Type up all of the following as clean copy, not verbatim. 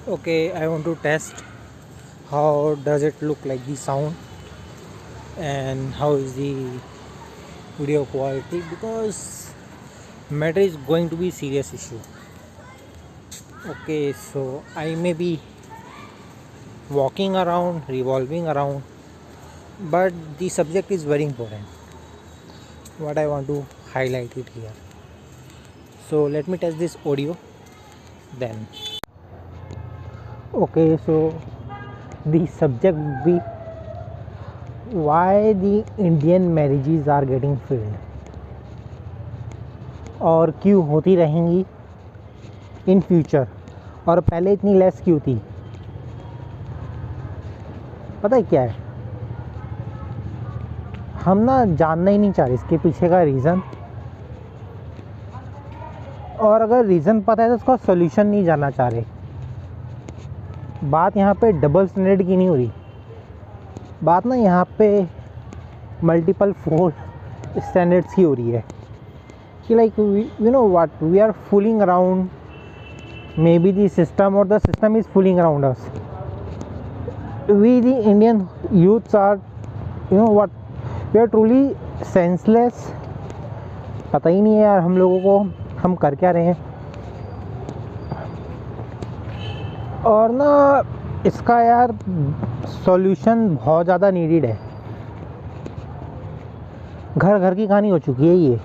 Okay, I want to test how does it look like the sound and how is the video quality, because matter is going to be serious issue. Okay, so I may be walking around, revolving around, but the subject is very important. What I want to highlight it here. So let me test this audio then. Okay, so the subject will be why the Indian marriages are getting failed और क्यों होती रहेंगी in future, और पहले इतनी less क्यों थी। पता है क्या है, हम ना जानना ही नहीं चाह रहे इसके पीछे का रीज़न, और अगर रीज़न पता है तो उसका सोल्यूशन नहीं जानना चाह रहे। बात यहाँ पे डबल स्टैंडर्ड की नहीं हो रही, बात ना यहाँ पे मल्टीपल फोर स्टैंडर्ड्स की हो रही है कि like you know what we are fooling around, maybe the system और the system is fooling around us. We the Indian youths are you know what we are truly senseless. पता ही नहीं है यार हम लोगों को हम कर क्या रहे हैं। और ना इसका यार सॉल्यूशन बहुत ज़्यादा नीडेड है। घर घर की कहानी हो चुकी है ये,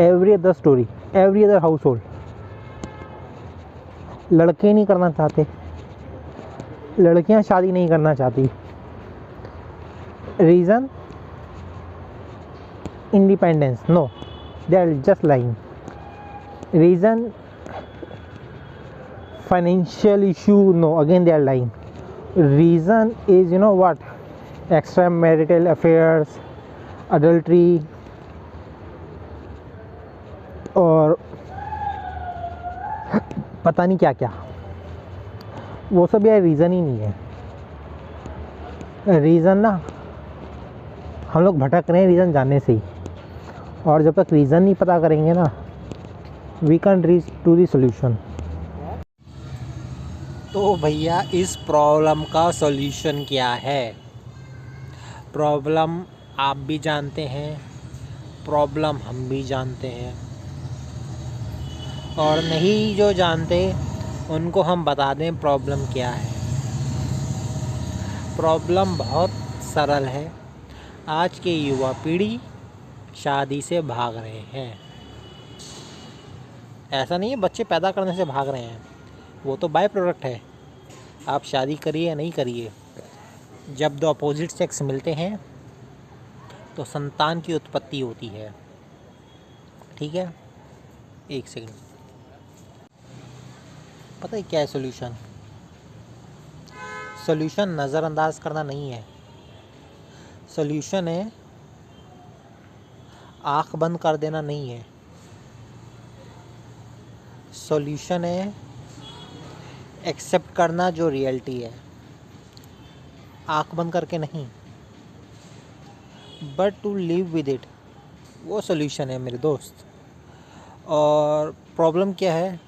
every other story, every other household. लड़के नहीं करना चाहते, लड़कियां शादी नहीं करना चाहती। Reason independence, no they are just lying. Reason financial issue, no, again they are lying. Reason is you know what, extramarital affairs, adultery, और पता नहीं क्या क्या, वो सब यार रीज़न ही नहीं है। रीज़न ना हम लोग भटक रहे हैं रीज़न जानने से ही, और जब तक रीज़न नहीं पता करेंगे ना we can reach to the solution. तो भैया इस प्रॉब्लम का सॉल्यूशन क्या है? प्रॉब्लम आप भी जानते हैं, प्रॉब्लम हम भी जानते हैं, और नहीं जो जानते उनको हम बता दें प्रॉब्लम क्या है। प्रॉब्लम बहुत सरल है। आज के युवा पीढ़ी शादी से भाग रहे हैं। ऐसा नहीं है बच्चे पैदा करने से भाग रहे हैं, वो तो बाय प्रोडक्ट है। आप शादी करिए या नहीं करिए, जब दो अपोजिट सेक्स मिलते हैं तो संतान की उत्पत्ति होती है। ठीक है, एक सेकंड। पता है क्या है सॉल्यूशन? सॉल्यूशन नज़रअंदाज करना नहीं है, सॉल्यूशन है आँख बंद कर देना नहीं है, सॉल्यूशन है एक्सेप्ट करना जो रियलिटी है, आँख बंद करके नहीं, but to live with it, वो सॉल्यूशन है मेरे दोस्त। और प्रॉब्लम क्या है,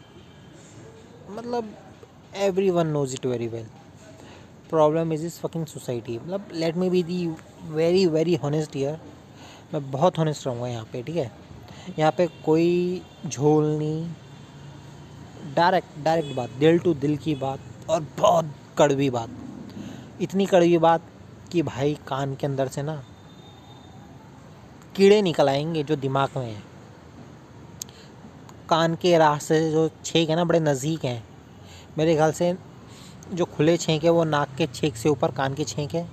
मतलब everyone knows it very well. Problem is इस फकिंग सोसाइटी। मतलब let me be the very very honest ईयर, मैं बहुत हॉनेस्ट रहूँगा यहाँ पे, ठीक है? यहाँ पे कोई झोल नहीं, डायरेक्ट बात, दिल टू दिल की बात, और बहुत कड़वी बात। इतनी कड़वी बात कि भाई कान के अंदर से ना कीड़े निकल आएंगे जो दिमाग में है। कान के रास्ते से जो छेक है ना बड़े नज़दीक हैं मेरे ख्याल से। जो खुले छेंक है वो नाक के छेक से ऊपर कान के छेंक है,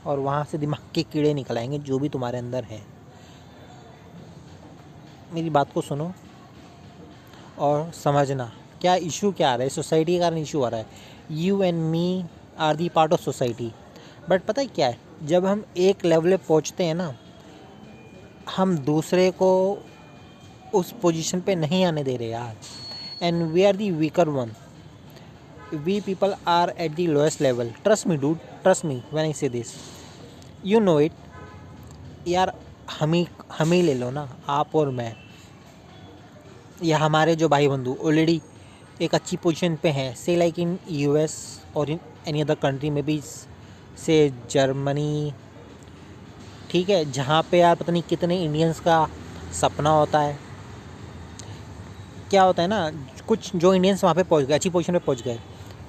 और वहाँ से दिमाग के कीड़े निकल आएंगे जो भी तुम्हारे अंदर है। मेरी बात को सुनो और समझना क्या इशू क्या आ रहा है। सोसाइटी के कारण इशू आ रहा है। You and me are the part of society. But पता है क्या है, जब हम एक लेवल पे पहुँचते हैं ना, हम दूसरे को उस पोजीशन पे नहीं आने दे रहे यार। And we are the weaker one. We people are at the lowest level. Trust me dude, trust me when I say this. You know it. यार हम ही ले लो ना, आप और मैं, या हमारे जो भाई बंधु ऑलरेडी एक अच्छी पोजीशन पे हैं, से लाइक इन यूएस और इन एनी अदर कंट्री में भी, से जर्मनी, ठीक है, जहाँ पे यार पता नहीं कितने इंडियंस का सपना होता है। क्या होता है ना, कुछ जो इंडियंस वहाँ पे पहुँच गए, अच्छी पोजीशन पे पहुँच गए,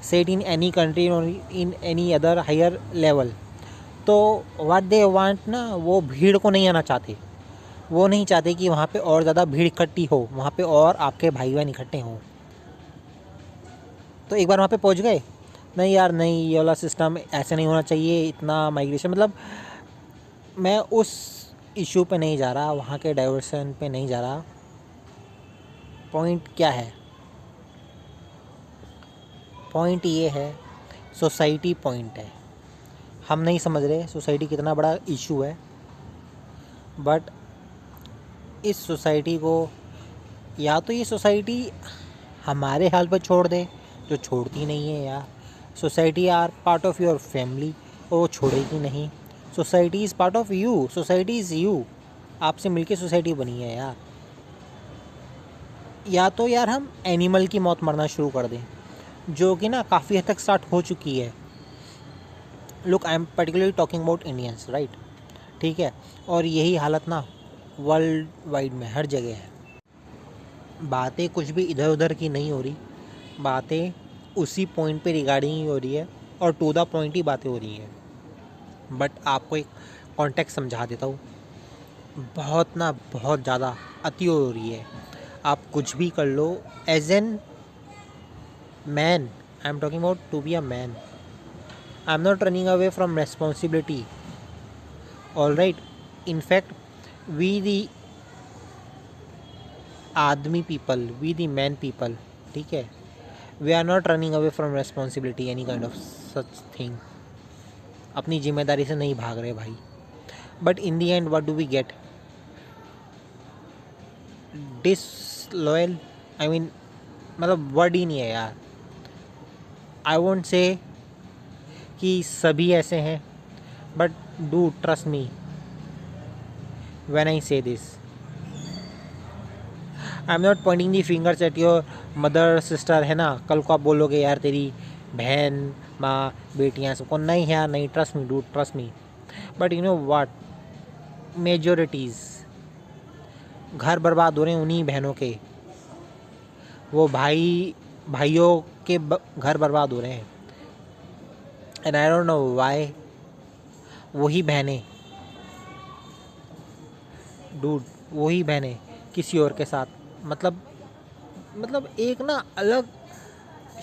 सेट इन एनी कंट्री और in any other higher level, तो व्हाट दे वांट ना, वो भीड़ को नहीं आना चाहते। वो नहीं चाहते कि वहाँ पे और ज़्यादा भीड़ इकट्ठी हो, वहाँ पे और आपके भाई बहन इकट्ठे हों। तो एक बार वहाँ पे पहुँच गए, नहीं यार नहीं, ये वाला सिस्टम ऐसे नहीं होना चाहिए, इतना माइग्रेशन, मतलब मैं उस इशू पे नहीं जा रहा, वहाँ के डाइवर्सन पे नहीं जा रहा। पॉइंट क्या है, पॉइंट ये है, सोसाइटी पॉइंट है। हम नहीं समझ रहे सोसाइटी कितना बड़ा इशू है, बट इस सोसाइटी को, या तो ये सोसाइटी हमारे हाल पर छोड़ दे, जो छोड़ती नहीं है यार। Society are part of your family, और वो छोड़ेगी नहीं। Society is part of you, society is you, आपसे मिलके सोसाइटी बनी है यार। या तो यार हम एनिमल की मौत मरना शुरू कर दें, जो कि ना काफ़ी हद तक स्टार्ट हो चुकी है। Look, I am particularly talking about Indians, right, ठीक है, और यही हालत ना वर्ल्ड वाइड में हर जगह है। बातें कुछ भी इधर उधर की नहीं हो रही, बातें उसी पॉइंट पे रिगार्डिंग ही हो रही है, और टू द पॉइंट ही बातें हो रही हैं। बट आपको एक कॉन्टेक्स्ट समझा देता हूँ, बहुत ना बहुत ज़्यादा अति हो रही है। आप कुछ भी कर लो, as an man, I am talking about to be a man, I am not running away from responsibility, all right. In fact we the आदमी people, we the man people, ठीक है, we are not running away from responsibility any kind of such thing. अपनी जिम्मेदारी से नहीं भाग रहे भाई। But in the end what do we get? Disloyal, I mean, मतलब वर्ड ही नहीं है यार। आई वोंट से कि सभी ऐसे हैं, but do trust me when I say this. I am not pointing the fingers at your mother sister, है ना, कल को आप बोलोगे यार तेरी बहन माँ बेटियाँ सबको, नहीं यार नहीं, trust me do, trust me. But you know what, majorities घर बर्बाद हो रहे हैं उन्हीं बहनों के, वो भाइयों के घर बर्बाद हो रहे हैं। And I don't know why. वही बहनें, डूड, वही बहनें किसी और के साथ, मतलब एक ना अलग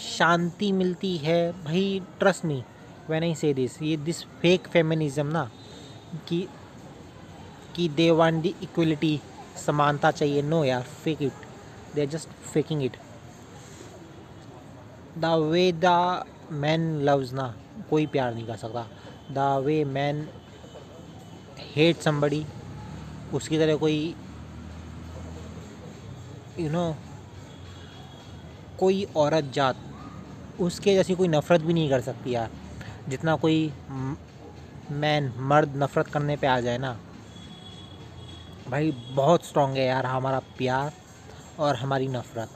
शांति मिलती है भाई। Trust me when I say this, ये दिस फेक फेमिनिज्म ना, कि दे वांट द इक्वलिटी, समानता चाहिए, नो यार, fake it, they are just faking it. The way the man loves ना, कोई प्यार नहीं कर सकता। The way man hate somebody, उसकी तरह कोई कोई औरत जात उसके जैसी कोई नफ़रत भी नहीं कर सकती यार, जितना कोई मर्द नफ़रत करने पे आ जाए ना भाई। बहुत स्ट्रांग है यार हमारा प्यार और हमारी नफ़रत।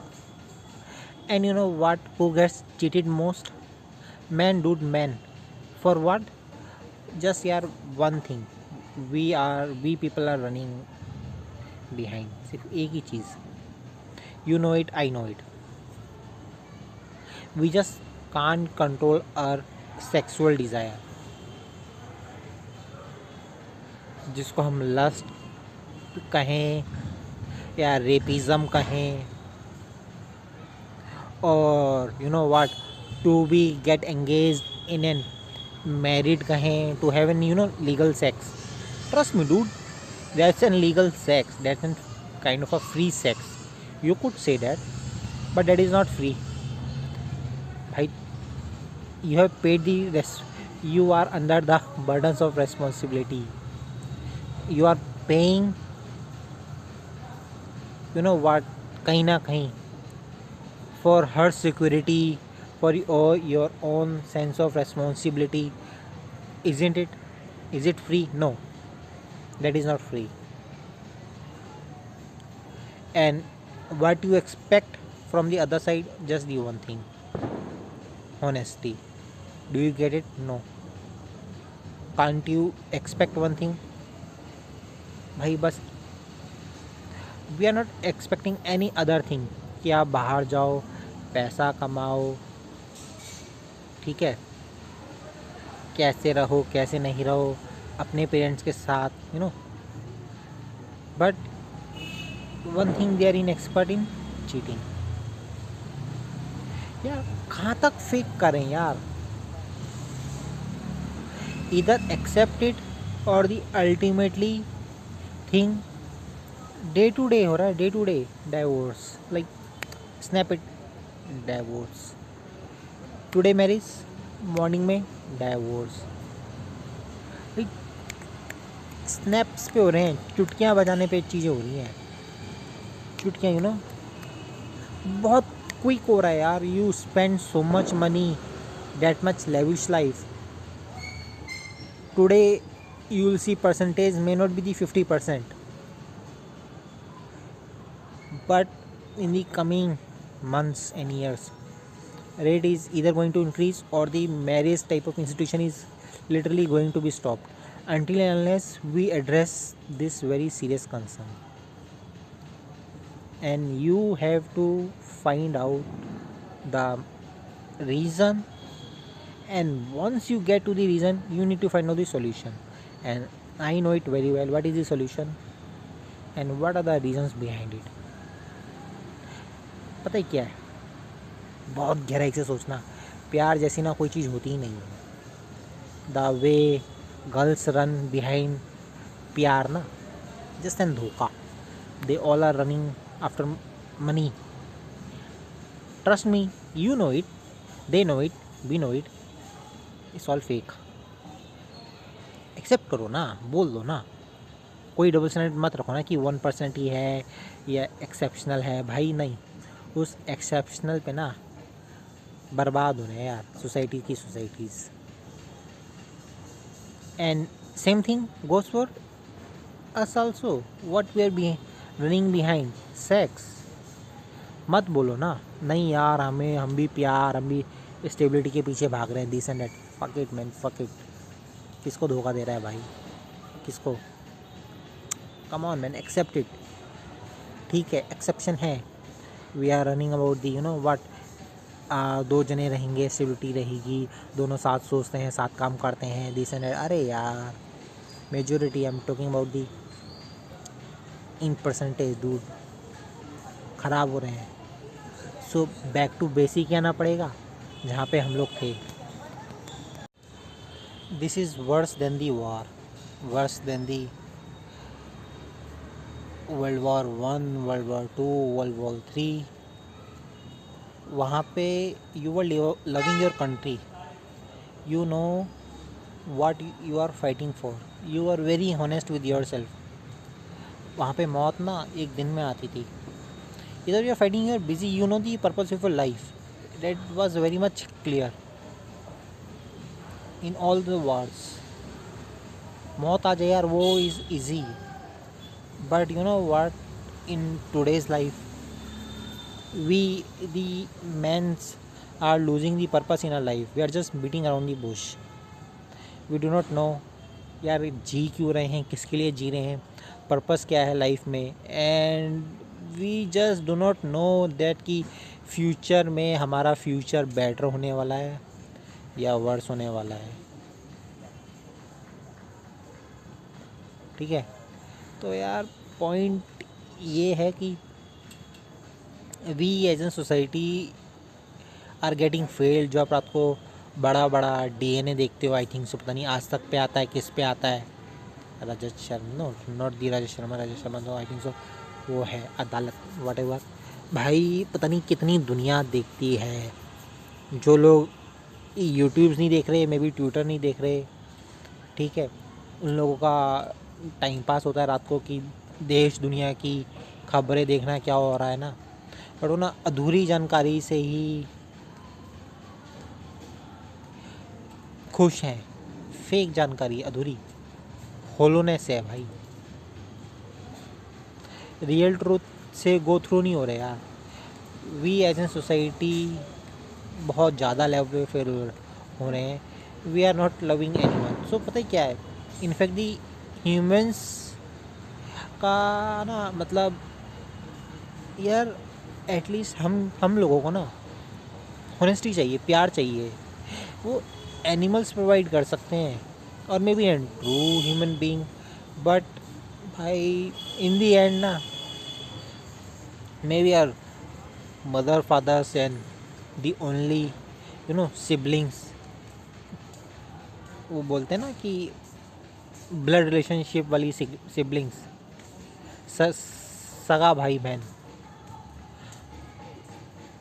And you know what, who gets cheated most? Man, dude, man. For what? Just यार one thing, we people are running behind, सिर्फ एक ही चीज़, you know it, I know it, we just can't control our sexual desire, जिसको हम lust कहें या रेपिज्म कहें, और you know what, to be get engage in an married कहें, to have an legal sex. Trust me dude, that's an legal sex, that's an kind of a free sex. You could say that, but that is not free. Bhai, you have paid you are under the burdens of responsibility. You are paying, you know what, kahin na kahin, for her security, for your own sense of responsibility. Isn't it? Is it free? No, that is not free. And what you expect from the other side, just the one thing, honesty. Do you get it? No. Can't you expect one thing? भाई बस we are not expecting any other thing कि आप बाहर जाओ, पैसा कमाओ, ठीक है, कैसे रहो कैसे नहीं रहो अपने पेरेंट्स के साथ, you know, but one thing they are in expert in cheating. यार कहाँ तक फेक करें यार. इधर एक्सेप्ट इट और the ultimately thing day to day हो रहा है, day to day divorce, like snap it, divorce, today marriage, morning में डाइवोर्स, लाइक स्नैप्स पे हो रहे हैं, चुटकियाँ बजाने पे चीज़ें हो रही हैं, चुटकियाँ, यू नो, बहुत क्विक हो रहा है यार. You spend so much money, that much lavish life. Today you will see percentage may not be the 50%, but in the coming months and years rate is either going to increase or the marriage type of institution is literally going to be stopped until and unless we address this very serious concern. And you have to find out the reason, and once you get to the reason you need to find out the solution. And I know it very well what is the solution and what are the reasons behind it. पता है क्या है, बहुत गहराई से सोचना, प्यार जैसी ना कोई चीज़ होती ही नहीं है. The way girls run behind प्यार ना, जस्ट एन धोखा. They all are running after money. Trust me, you know it, they know it, we know it, it's all fake. Accept करो ना, बोल दो ना. कोई डबल स्टैंडर्ड मत रखो ना कि 1% ही है या एक्सेप्शनल है. भाई नहीं, उस एक्सेप्शनल पे ना बर्बाद हो रहे हैं यार सोसाइटी की societies. And same thing goes for us also. What we are running behind sex. मत बोलो ना नहीं यार, हम भी प्यार, हम भी स्टेबिलिटी के पीछे भाग रहे हैं, this and that. Fuck it man, fuck it. किसको धोखा दे रहा है भाई, किसको? Come on man, accept it. ठीक है, एक्सेप्शन है. We are running about the, you know what, 2 जने रहेंगे, स्टेबिलिटी रहेगी, दोनों साथ सोचते हैं, साथ काम करते हैं, दिस एंड दैट. अरे यार majority, I am talking about the in percentage, dude, ख़राब हो रहे हैं. सो बैक टू बेसिक आना पड़ेगा जहाँ पे हम लोग थे. This is worse than the war, worse than the World War I, World War II, World War III. वहाँ पे you were loving your country, you know what you are fighting for, you are very honest with yourself. वहाँ पे मौत ना एक दिन में आती थी. इधर you are fighting, you are busy, you know the purpose of your life. That was very much clear in all the wars. मौत आ जाए यार, वो is easy, but you know what, in today's life we the men's are losing the purpose in our life. We are just beating around the bush. We do not know यार जी क्यों रहे हैं, किसके लिए जी रहे हैं, पर्पस क्या है लाइफ में. And we just do not know that कि फ्यूचर में हमारा फ्यूचर बेटर होने वाला है या वर्स होने वाला है. ठीक है, तो यार पॉइंट ये है कि we as an society are getting failed. जो आप रात को बड़ा बड़ा DNA देखते हो, आई थिंक सो, पता नहीं आज तक पे आता है, किस पे आता है, Rajesh Sharma, no not the Rajesh Sharma, तो आई थिंक सो वो है अदालत, वट एवर. भाई पता नहीं कितनी दुनिया देखती है. जो लोग यूट्यूब्स नहीं देख रहे, मे बी ट्विटर नहीं देख रहे, ठीक है, उन लोगों का टाइम पास होता है रात को कि देश दुनिया की खबरें देखना क्या हो रहा है ना. पर वो ना अधूरी जानकारी से ही खुश हैं. फेक जानकारी, अधूरी होलोनेस है भाई. रियल ट्रूथ से गो थ्रू नहीं हो रहे यार. वी एज एन सोसाइटी बहुत ज़्यादा लेवल पे फेलियर हो रहे हैं. We are not loving anyone. So पता है क्या है, इनफैक्ट दी ह्यूमन्स का ना मतलब यार एटलीस्ट हम लोगों को ना ऑनेस्टी चाहिए, प्यार चाहिए. वो एनिमल्स प्रोवाइड कर सकते हैं और maybe an true human being, but भाई इन दी एंड ना maybe our mother fathers and the only siblings. वो बोलते हैं ना कि ब्लड रिलेशनशिप वाली सिबलिंग्स, सगा भाई बहन,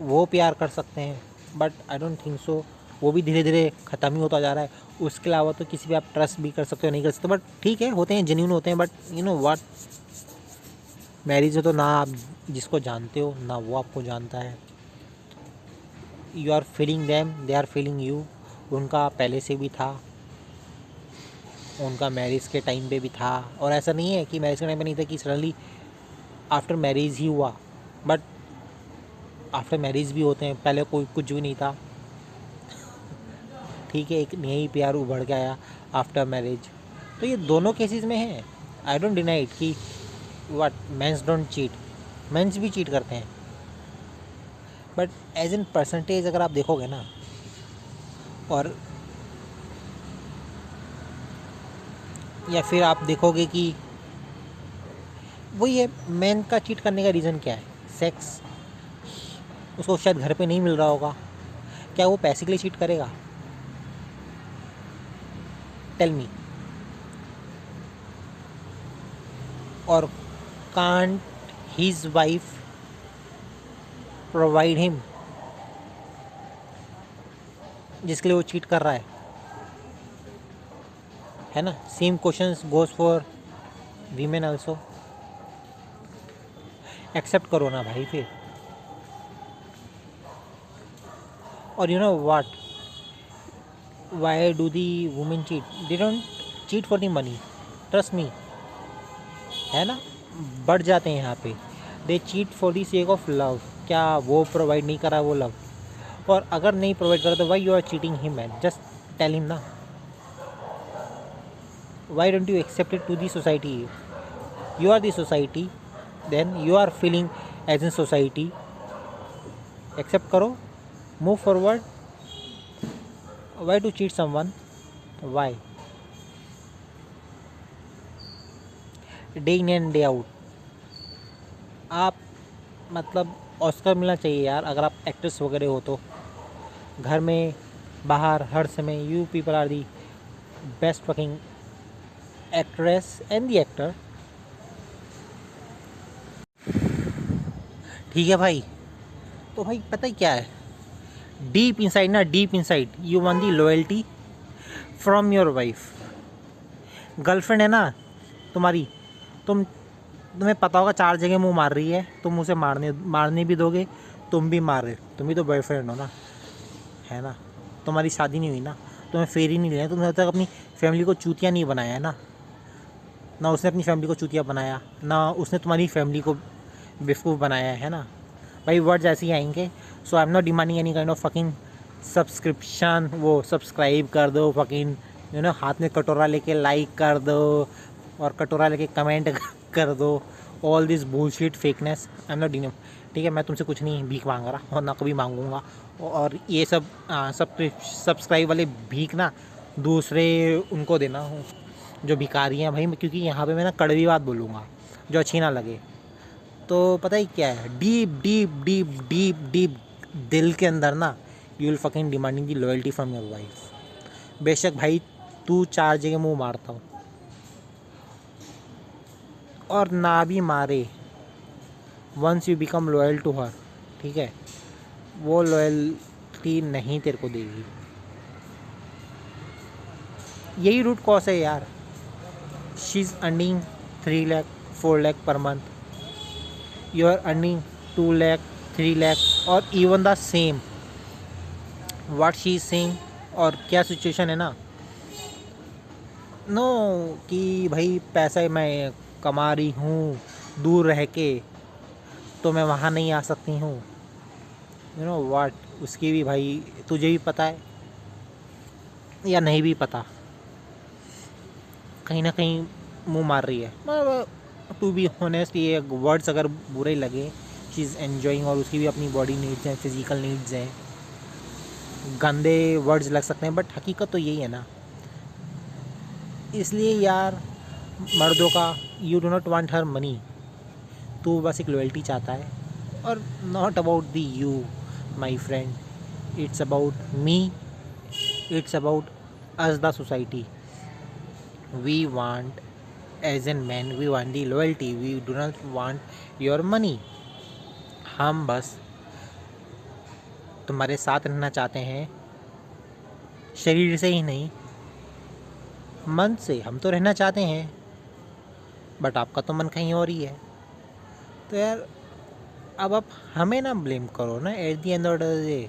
वो प्यार कर सकते हैं. But I don't think so. वो भी धीरे धीरे ख़त्म ही होता जा रहा है. उसके अलावा तो किसी पे आप ट्रस्ट भी कर सकते हो, नहीं कर सकते. बट ठीक है, होते हैं, जेन्यून होते हैं. But you know what, marriage है तो ना आप जिसको जानते हो ना वो आपको जानता है. You are feeling them, they are feeling you. उनका पहले से भी था, उनका मैरिज के टाइम पे भी था. और ऐसा नहीं है कि मैरिज के टाइम पे नहीं था कि सडनली आफ्टर मैरिज ही हुआ. बट आफ्टर मैरिज भी होते हैं, पहले कोई कुछ भी नहीं था. ठीक है, एक नया ही प्यार उभर के आया आफ्टर मैरिज. तो ये दोनों केसेस में है. आई डोंट डिनाई इट कि what mens don't cheat, mens भी चीट करते हैं. बट एज एन परसेंटेज अगर आप देखोगे ना, और या फिर आप देखोगे कि वो ये मैन का चीट करने का रीज़न क्या है, सेक्स. उसको शायद घर पे नहीं मिल रहा होगा. क्या वो पैसे के लिए चीट करेगा? Tell me. और can't his wife provide him जिसके लिए वो चीट कर रहा है ना. Same questions goes for women also. Accept करो ना भाई फिर. और you know what, why do the women cheat? They don't cheat for the money, trust me, है ना. बढ़ जाते हैं यहाँ पे. They cheat for the sake of love. क्या वो प्रोवाइड नहीं करा वो लव? और अगर नहीं प्रोवाइड करा तो why you are cheating him man? Just tell him ना. Why don't you accept it to the society? You are the society, then you are feeling as an society. Accept करो, move forward. Why to cheat someone? Why? Day in and day out आप मतलब Oscar मिलना चाहिए यार अगर आप actress वगैरह हो तो. घर में बाहर हर समय you people are the best fucking actress and the actor. ठीक है भाई. तो भाई पता ही क्या है, डीप इनसाइड ना, deep inside you want the loyalty from your wife. Girlfriend है ना तुम्हारी, तुम्हें पता होगा 4 जगह मुंह मार रही है, तुम उसे मारने भी दोगे. तुम भी मार रहे, तुम भी तो बॉयफ्रेंड हो ना, है ना. तुम्हारी शादी नहीं हुई ना, तुम्हें फेर ही नहीं लेना. तुमने अब तक अपनी फैमिली को चूतिया नहीं बनाया है ना. ना उसने अपनी फैमिली को चूतिया बनाया, ना उसने तुम्हारी फैमिली को बेवकूफ़ बनाया है ना. भाई वर्ड्स ऐसे ही आएंगे. So I am not demanding any kind of fucking subscription. वो सब्सक्राइब कर दो, फकिंग हाथ में कटोरा लेके लाइक कर दो और कटोरा लेके कमेंट कर दो. All this bullshit fakeness I am not denying. ठीक है, मैं तुमसे कुछ नहीं भीख मांग रहा और ना कभी मांगूंगा. और ये सब सब्सक्राइब वाले भीख ना दूसरे उनको देना हो जो भिखारी हैं भाई. क्योंकि यहाँ पे मैं ना कड़वी बात बोलूँगा जो अच्छी ना लगे. तो पता ही क्या है, deep deep deep deep deep दिल के अंदर ना you will fucking demanding the loyalty from your wife. बेशक भाई तू 4 जगह मुँह मारता हो और ना भी मारे, once you become loyal to her, ठीक है, वो लॉयल्टी नहीं तेरे को देगी. यही रूट कॉज है यार. She is earning 3 lakh 4 lakh per month, you are earning 2 lakh 3 lakh और even the same. What she is saying, और क्या सिचुएशन है ना, नो कि भाई पैसा मैं कमा रही हूँ दूर रह के तो मैं वहाँ नहीं आ सकती हूँ. यू नो व्हाट, उसकी भी भाई तुझे भी पता है या नहीं भी पता, कहीं ना कहीं मुंह मार रही है। टू बी ऑनेस्ट, ये वर्ड्स अगर बुरे लगे, शी इज़ एन्जॉइंग, और उसकी भी अपनी बॉडी नीड्स हैं, फिजिकल नीड्स हैं, गंदे वर्ड्स लग सकते हैं, बट हकीकत तो यही है ना। इसलिए यार मर्दों का, you do not want her money, तो बस एक लॉयल्टी चाहता है, और not about the you my friend, it's about me, it's about us the society. We want as an man, we want the loyalty, we do not want your money. हम बस तुम्हारे साथ रहना चाहते हैं, शरीर से ही नहीं, मन से हम तो रहना चाहते हैं, बट आपका तो मन कहीं और ही है। तो यार अब आप हमें ना ब्लेम करो ना। At the end of the day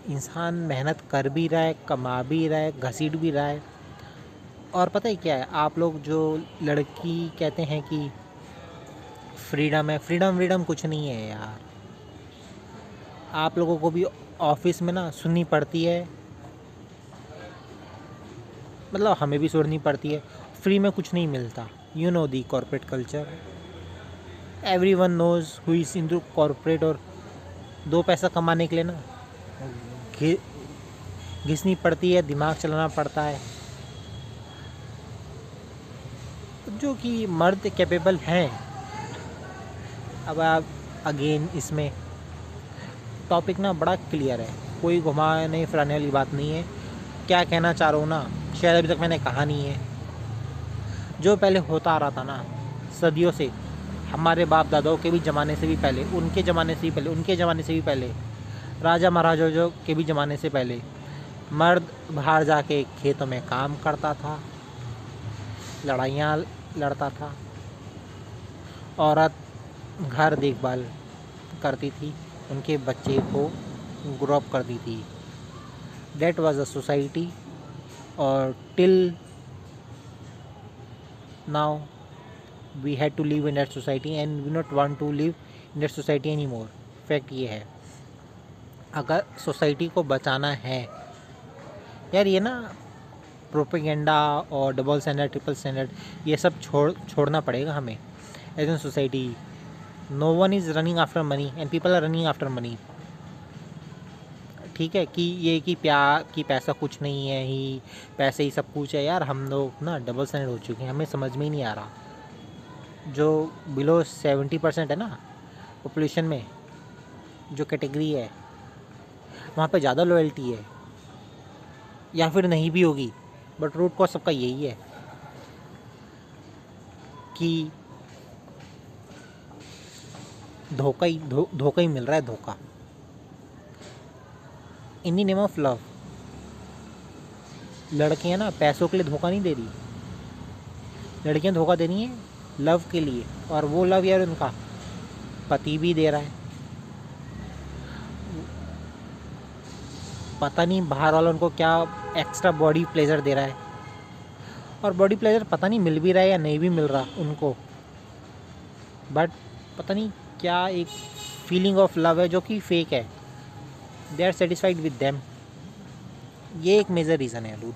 इंसान मेहनत कर भी रहा है, कमा भी रहा है, घसीट भी रहा है। और पता है क्या है, आप लोग जो लड़की कहते हैं कि फ्रीडम है, फ्रीडम कुछ नहीं है यार। आप लोगों को भी ऑफिस में ना सुननी पड़ती है, मतलब हमें भी सुननी पड़ती है, फ्री में कुछ नहीं मिलता। You know the corporate culture, everyone knows who is into corporate. और दो पैसा कमाने के लिए ना घिसनी पड़ती है, दिमाग चलाना पड़ता है, जो कि मर्द कैपेबल हैं। अब आप अगेन इसमें टॉपिक ना बड़ा क्लियर है, कोई घुमाने फिराने वाली बात नहीं है। क्या कहना चाह रहा हूँ ना, शायद अभी तक मैंने कहा नहीं है। जो पहले होता आ रहा था ना सदियों से, हमारे बाप दादाओं के भी ज़माने से भी पहले, उनके ज़माने से भी पहले, उनके ज़माने से भी पहले, राजा महाराजाओं के भी ज़माने से पहले, मर्द बाहर जाके खेतों में काम करता था, लड़ाइयाँ लड़ता था, औरत घर देखभाल करती थी, उनके बच्चे को ग्रो अप करती थी। दैट वाज अ सोसाइटी, और till now we had to live in that society and we not want to live in that society any more. Fact ये है, अगर सोसाइटी को बचाना है यार, ये ना प्रोपेगेंडा और डबल स्टैंडर्ड, ट्रिपल स्टैंडर्ड, ये सब छोड़ना पड़ेगा हमें as an society. No one is running after money and people are running after money. ठीक है कि ये कि पैसा कुछ नहीं है, ही पैसे ही सब कुछ है। यार हम लोग ना डबल स्टैंडर्ड हो चुके हैं, हमें समझ में ही नहीं आ रहा। जो बिलो 70% है ना पॉपुलेशन में, जो कैटेगरी है, वहाँ पे ज़्यादा लॉयल्टी है, या फिर नहीं भी होगी, बट रूट कॉज सबका यही है कि धोखा ही मिल रहा है, धोखा in the name of love. लड़कियां ना पैसों के लिए धोखा नहीं दे रही, लड़कियां धोखा दे रही हैं लव के लिए, और वो लव यार उनका पति भी दे रहा है। पता नहीं बाहर वाला उनको क्या एक्स्ट्रा बॉडी प्लेजर दे रहा है, और बॉडी प्लेजर पता नहीं मिल भी रहा है या नहीं भी मिल रहा उनको, बट पता नहीं क्या एक फीलिंग ऑफ लव है जो कि फेक है। They are satisfied with them. ये एक मेजर रीज़न है डूड।